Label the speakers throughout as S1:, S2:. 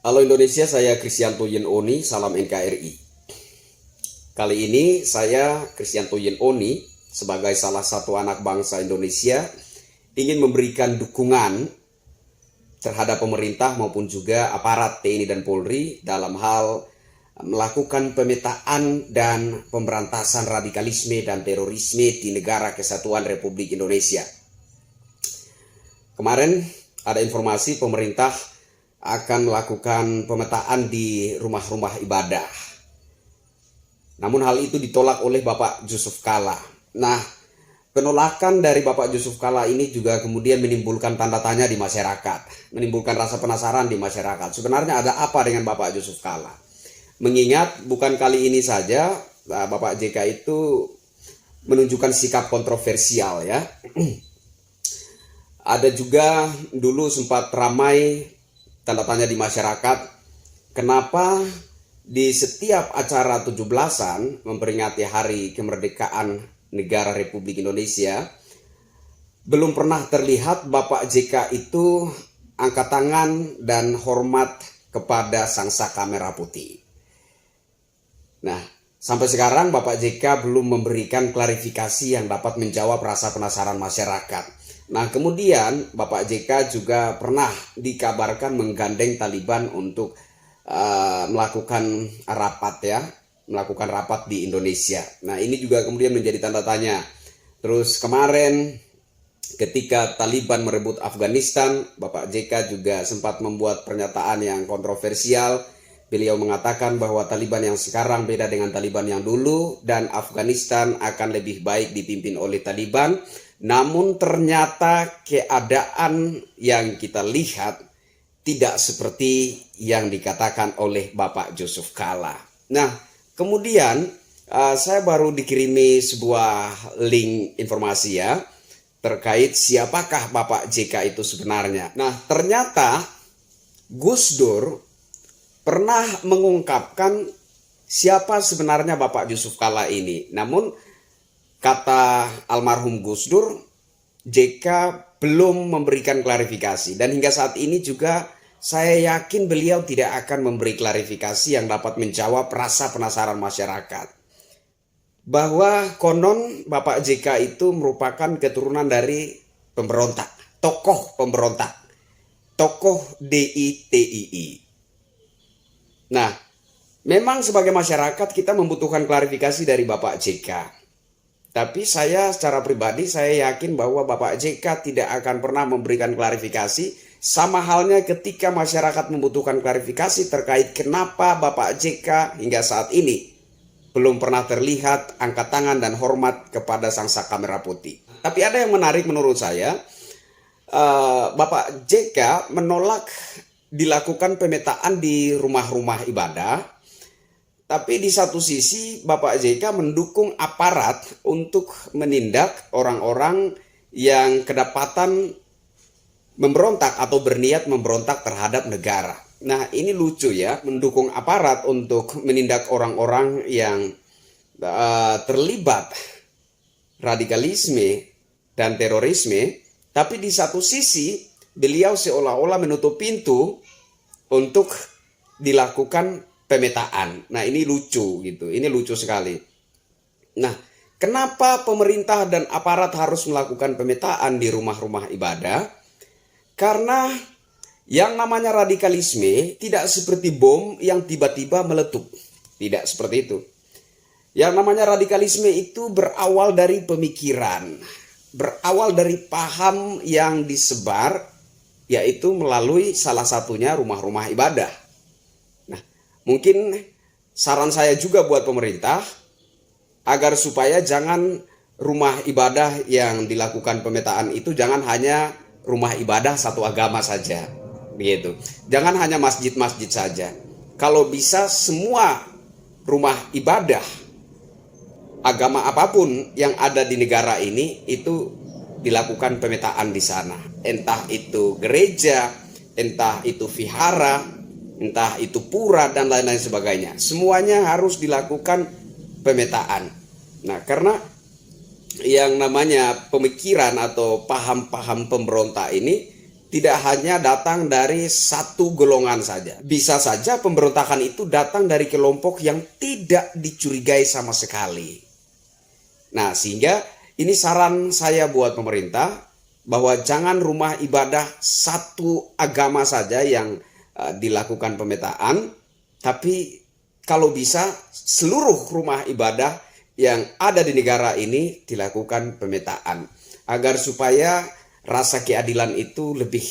S1: Halo Indonesia, saya Kristianto Yenoni, salam NKRI. Kali ini saya, Kristianto Yenoni, sebagai salah satu anak bangsa Indonesia, ingin memberikan dukungan terhadap pemerintah maupun juga aparat TNI dan Polri dalam hal melakukan pemetaan dan pemberantasan radikalisme dan terorisme di negara kesatuan Republik Indonesia. Kemarin ada informasi pemerintah akan melakukan pemetaan di rumah-rumah ibadah. Namun hal itu ditolak oleh Bapak Jusuf Kalla. Nah, penolakan dari Bapak Jusuf Kalla ini juga kemudian menimbulkan tanda tanya di masyarakat, menimbulkan rasa penasaran di masyarakat. Sebenarnya ada apa dengan Bapak Jusuf Kalla? Mengingat bukan kali ini saja Bapak JK itu menunjukkan sikap kontroversial ya. Ada juga dulu sempat ramai tanda tanya di masyarakat, kenapa di setiap acara 17-an memperingati hari kemerdekaan negara Republik Indonesia belum pernah terlihat Bapak JK itu angkat tangan dan hormat kepada Sang Saka Merah Putih. Nah, sampai sekarang Bapak JK belum memberikan klarifikasi yang dapat menjawab rasa penasaran masyarakat. Nah, kemudian Bapak JK juga pernah dikabarkan menggandeng Taliban untuk melakukan rapat di Indonesia. Nah, ini juga kemudian menjadi tanda tanya. Terus kemarin ketika Taliban merebut Afghanistan, Bapak JK juga sempat membuat pernyataan yang kontroversial. Beliau mengatakan bahwa Taliban yang sekarang beda dengan Taliban yang dulu dan Afghanistan akan lebih baik dipimpin oleh Taliban. Namun ternyata keadaan yang kita lihat tidak seperti yang dikatakan oleh Bapak Jusuf Kalla. Nah, kemudian saya baru dikirimi sebuah link informasi ya terkait siapakah Bapak JK itu sebenarnya. Nah, ternyata Gus Dur pernah mengungkapkan siapa sebenarnya Bapak Jusuf Kalla ini. Namun kata almarhum Gus Dur, JK belum memberikan klarifikasi. Dan hingga saat ini juga saya yakin beliau tidak akan memberi klarifikasi yang dapat menjawab rasa penasaran masyarakat. Bahwa konon Bapak JK itu merupakan keturunan dari pemberontak, tokoh pemberontak, tokoh DITII. Nah, memang sebagai masyarakat kita membutuhkan klarifikasi dari Bapak JK. Tapi saya secara pribadi saya yakin bahwa Bapak JK tidak akan pernah memberikan klarifikasi. Sama halnya ketika masyarakat membutuhkan klarifikasi terkait kenapa Bapak JK hingga saat ini belum pernah terlihat angkat tangan dan hormat kepada Sang Saka Merah Putih. Tapi ada yang menarik menurut saya, Bapak JK menolak dilakukan pemetaan di rumah-rumah ibadah. Tapi di satu sisi Bapak JK mendukung aparat untuk menindak orang-orang yang kedapatan memberontak atau berniat memberontak terhadap negara. Nah, ini lucu ya, mendukung aparat untuk menindak orang-orang yang terlibat radikalisme dan terorisme. Tapi di satu sisi beliau seolah-olah menutup pintu untuk dilakukan pemetaan. Nah, ini lucu gitu. Ini lucu sekali. Nah, kenapa pemerintah dan aparat harus melakukan pemetaan di rumah-rumah ibadah? Karena yang namanya radikalisme tidak seperti bom yang tiba-tiba meletup. Tidak seperti itu. Yang namanya radikalisme itu berawal dari pemikiran, berawal dari paham yang disebar, yaitu melalui salah satunya rumah-rumah ibadah. Mungkin saran saya juga buat pemerintah agar supaya jangan rumah ibadah yang dilakukan pemetaan itu jangan hanya rumah ibadah satu agama saja, begitu. Jangan hanya masjid-masjid saja. Kalau bisa semua rumah ibadah agama apapun yang ada di negara ini itu dilakukan pemetaan di sana. Entah itu gereja, entah itu vihara, entah itu pura dan lain-lain sebagainya. Semuanya harus dilakukan pemetaan. Nah, karena yang namanya pemikiran atau paham-paham pemberontak ini tidak hanya datang dari satu golongan saja. Bisa saja pemberontakan itu datang dari kelompok yang tidak dicurigai sama sekali. Nah, sehingga ini saran saya buat pemerintah, bahwa jangan rumah ibadah satu agama saja yang dilakukan pemetaan, tapi kalau bisa seluruh rumah ibadah yang ada di negara ini dilakukan pemetaan, agar supaya rasa keadilan itu lebih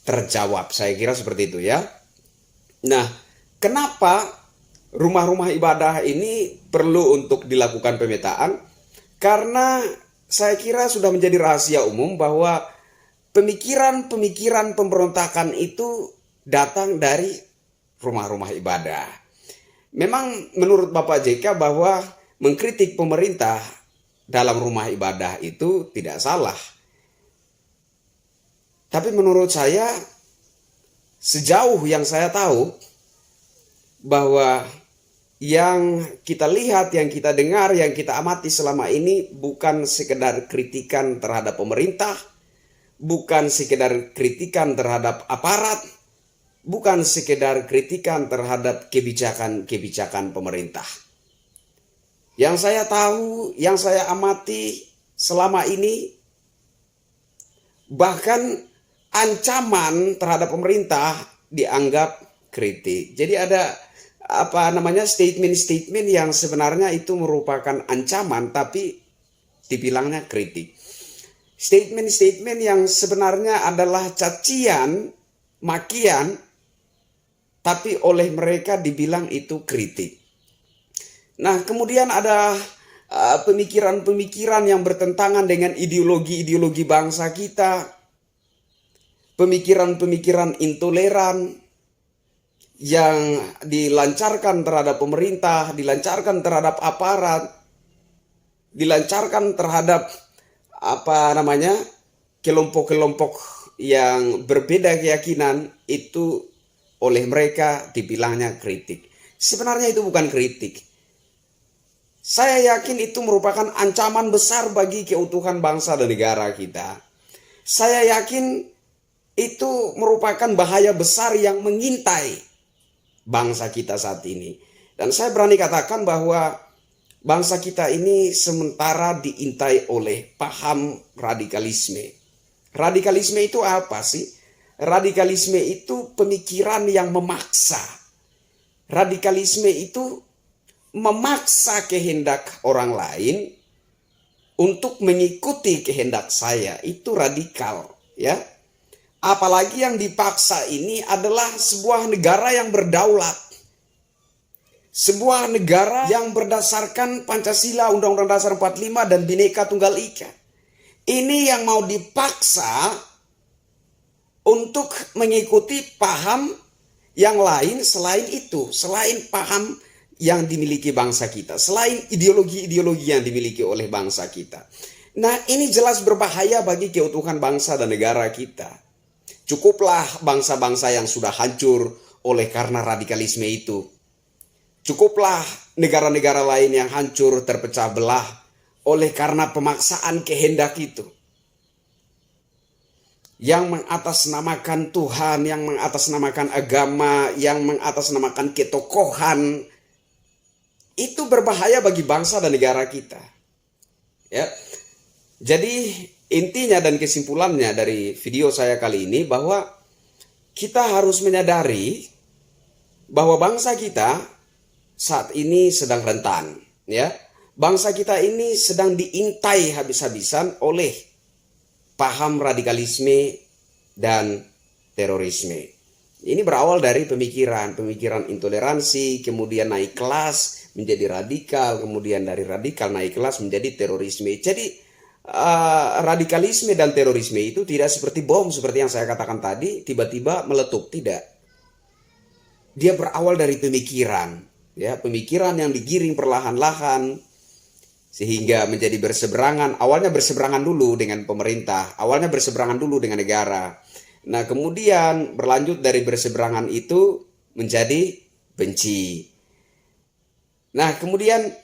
S1: terjawab. Saya kira seperti itu ya. Nah, kenapa rumah-rumah ibadah ini perlu untuk dilakukan pemetaan? Karena saya kira sudah menjadi rahasia umum bahwa pemikiran-pemikiran pemberontakan itu datang dari rumah-rumah ibadah. Memang menurut Bapak JK bahwa mengkritik pemerintah dalam rumah ibadah itu tidak salah. Tapi menurut saya, sejauh yang saya tahu, bahwa yang kita lihat, yang kita dengar, yang kita amati selama ini bukan sekedar kritikan terhadap pemerintah, bukan sekedar kritikan terhadap aparat, bukan sekedar kritikan terhadap kebijakan-kebijakan pemerintah. Yang saya tahu, yang saya amati selama ini, bahkan ancaman terhadap pemerintah dianggap kritik. Jadi ada statement-statement yang sebenarnya itu merupakan ancaman tapi dibilangnya kritik. Statement-statement yang sebenarnya adalah cacian, makian, tapi oleh mereka dibilang itu kritik. Nah, kemudian ada pemikiran-pemikiran yang bertentangan dengan ideologi-ideologi bangsa kita, pemikiran-pemikiran intoleran yang dilancarkan terhadap pemerintah, dilancarkan terhadap aparat, dilancarkan terhadap kelompok-kelompok yang berbeda keyakinan, itu oleh mereka dibilangnya kritik. Sebenarnya itu bukan kritik. Saya yakin itu merupakan ancaman besar bagi keutuhan bangsa dan negara kita. Saya yakin itu merupakan bahaya besar yang mengintai bangsa kita saat ini. Dan saya berani katakan bahwa bangsa kita ini sementara diintai oleh paham radikalisme. Radikalisme itu apa sih? Radikalisme itu pemikiran yang memaksa. Radikalisme itu memaksa kehendak orang lain untuk mengikuti kehendak saya. Itu radikal, ya. Apalagi yang dipaksa ini adalah sebuah negara yang berdaulat. Sebuah negara yang berdasarkan Pancasila, Undang-Undang Dasar 45 dan Bhinneka Tunggal Ika. Ini yang mau dipaksa untuk mengikuti paham yang lain selain itu. Selain paham yang dimiliki bangsa kita. Selain ideologi-ideologi yang dimiliki oleh bangsa kita. Nah, ini jelas berbahaya bagi keutuhan bangsa dan negara kita. Cukuplah bangsa-bangsa yang sudah hancur oleh karena radikalisme itu. Cukuplah negara-negara lain yang hancur terpecah belah oleh karena pemaksaan kehendak itu. Yang mengatasnamakan Tuhan, yang mengatasnamakan agama, yang mengatasnamakan ketokohan, itu berbahaya bagi bangsa dan negara kita. Ya. Jadi intinya dan kesimpulannya dari video saya kali ini bahwa kita harus menyadari bahwa bangsa kita saat ini sedang rentan, ya. Bangsa kita ini sedang diintai habis-habisan oleh paham radikalisme dan terorisme. Ini berawal dari pemikiran intoleransi, kemudian naik kelas menjadi radikal, kemudian dari radikal naik kelas menjadi terorisme. Jadi radikalisme dan terorisme itu tidak seperti bom seperti yang saya katakan tadi tiba-tiba meletup, tidak. Dia berawal dari pemikiran, ya, pemikiran yang digiring perlahan-lahan sehingga menjadi berseberangan. Awalnya berseberangan dulu dengan pemerintah, awalnya berseberangan dulu dengan negara. Nah, kemudian berlanjut dari berseberangan itu menjadi benci. Nah, kemudian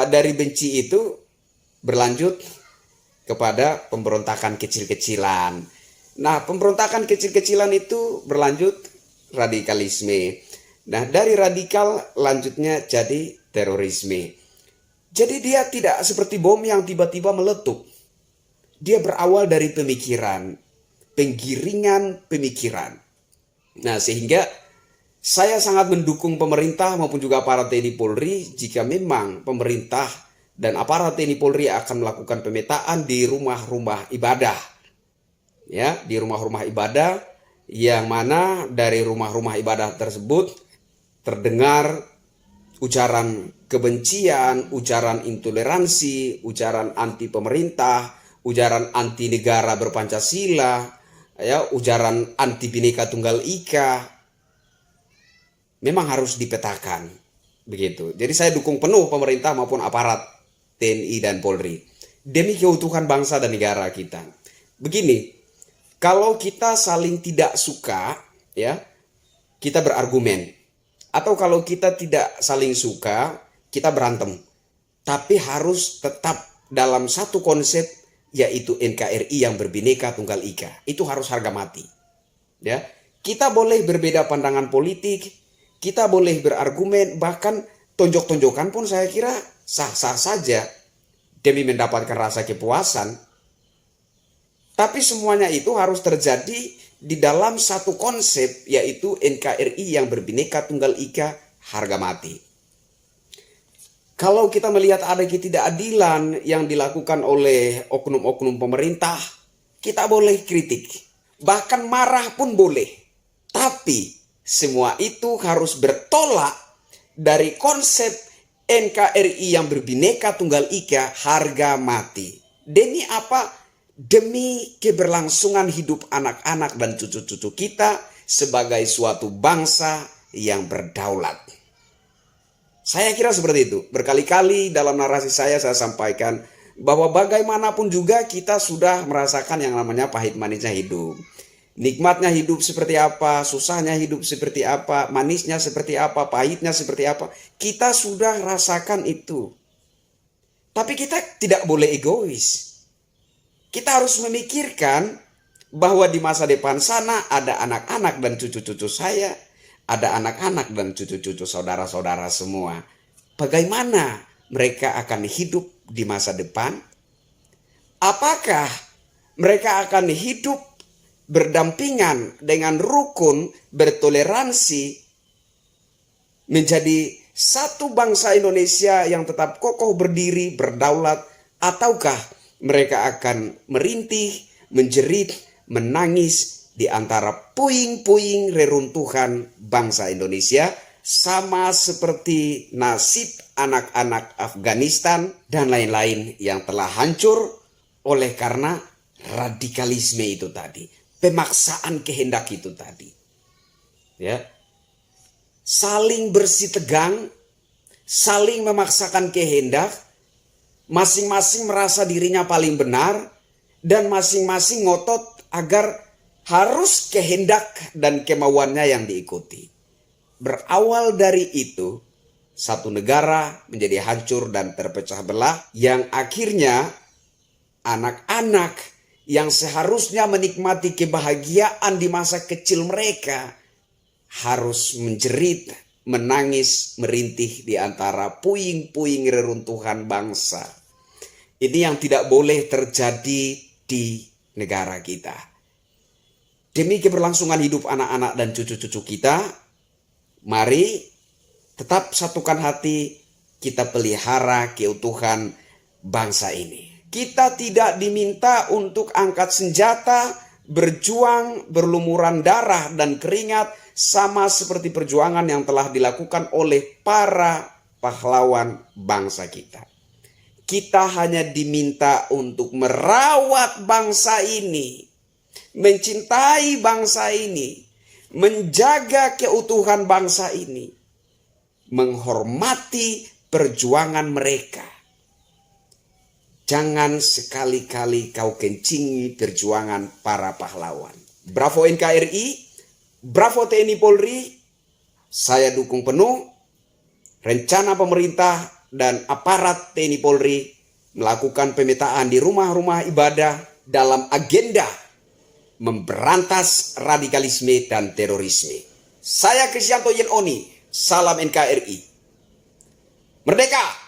S1: dari benci itu berlanjut kepada pemberontakan kecil-kecilan. Nah, pemberontakan kecil-kecilan itu berlanjut radikalisme. Nah, dari radikal lanjutnya jadi terorisme. Jadi dia tidak seperti bom yang tiba-tiba meletup. Dia berawal dari pemikiran, penggiringan pemikiran. Nah, sehingga saya sangat mendukung pemerintah maupun juga aparat TNI Polri jika memang pemerintah dan aparat TNI Polri akan melakukan pemetaan di rumah-rumah ibadah. Ya, di rumah-rumah ibadah yang mana dari rumah-rumah ibadah tersebut terdengar ujaran kebencian, ujaran intoleransi, ujaran anti pemerintah, ujaran anti negara berpancasila, ya, ujaran anti Bhinneka Tunggal Ika. Memang harus dipetakan begitu. Jadi saya dukung penuh pemerintah maupun aparat TNI dan Polri demi keutuhan bangsa dan negara kita. Begini, kalau kita saling tidak suka, ya, kita berargumen. Atau kalau kita tidak saling suka, kita berantem. Tapi harus tetap dalam satu konsep, yaitu NKRI yang berbineka tunggal ika. Itu harus harga mati. Ya, kita boleh berbeda pandangan politik, kita boleh berargumen, bahkan tonjok-tonjokan pun saya kira sah-sah saja demi mendapatkan rasa kepuasan. Tapi semuanya itu harus terjadi di dalam satu konsep, yaitu NKRI yang berbineka tunggal ika, harga mati. Kalau kita melihat ada ketidakadilan yang dilakukan oleh oknum-oknum pemerintah, kita boleh kritik. Bahkan marah pun boleh. Tapi semua itu harus bertolak dari konsep NKRI yang berbineka tunggal ika, harga mati. Demi apa? Demi keberlangsungan hidup anak-anak dan cucu-cucu kita sebagai suatu bangsa yang berdaulat. Saya kira seperti itu. Berkali-kali dalam narasi saya sampaikan bahwa bagaimanapun juga kita sudah merasakan yang namanya pahit manisnya hidup. Nikmatnya hidup seperti apa, susahnya hidup seperti apa, manisnya seperti apa, pahitnya seperti apa. Kita sudah rasakan itu. Tapi kita tidak boleh egois. Kita harus memikirkan bahwa di masa depan sana ada anak-anak dan cucu-cucu saya, ada anak-anak dan cucu-cucu saudara-saudara semua. Bagaimana mereka akan hidup di masa depan? Apakah mereka akan hidup berdampingan dengan rukun, bertoleransi, menjadi satu bangsa Indonesia yang tetap kokoh berdiri, berdaulat, ataukah mereka akan merintih, menjerit, menangis di antara puing-puing reruntuhan bangsa Indonesia, sama seperti nasib anak-anak Afghanistan dan lain-lain yang telah hancur oleh karena radikalisme itu tadi, pemaksaan kehendak itu tadi. Ya. Saling bersitegang, saling memaksakan kehendak, masing-masing merasa dirinya paling benar, dan masing-masing ngotot agar harus kehendak dan kemauannya yang diikuti. Berawal dari itu, satu negara menjadi hancur dan terpecah belah, yang akhirnya anak-anak yang seharusnya menikmati kebahagiaan di masa kecil mereka harus menjerit, menangis, merintih di antara puing-puing reruntuhan bangsa. Ini yang tidak boleh terjadi di negara kita. Demi keberlangsungan hidup anak-anak dan cucu-cucu kita, mari tetap satukan hati, kita pelihara keutuhan bangsa ini. Kita tidak diminta untuk angkat senjata, berjuang, berlumuran darah dan keringat, sama seperti perjuangan yang telah dilakukan oleh para pahlawan bangsa kita. Kita hanya diminta untuk merawat bangsa ini, mencintai bangsa ini, menjaga keutuhan bangsa ini, menghormati perjuangan mereka. Jangan sekali-kali kau kencingi perjuangan para pahlawan. Bravo NKRI, bravo TNI Polri, saya dukung penuh rencana pemerintah dan aparat TNI Polri melakukan pemetaan di rumah-rumah ibadah dalam agenda memberantas radikalisme dan terorisme. Saya Krisyanto Yen Oni, salam NKRI. Merdeka!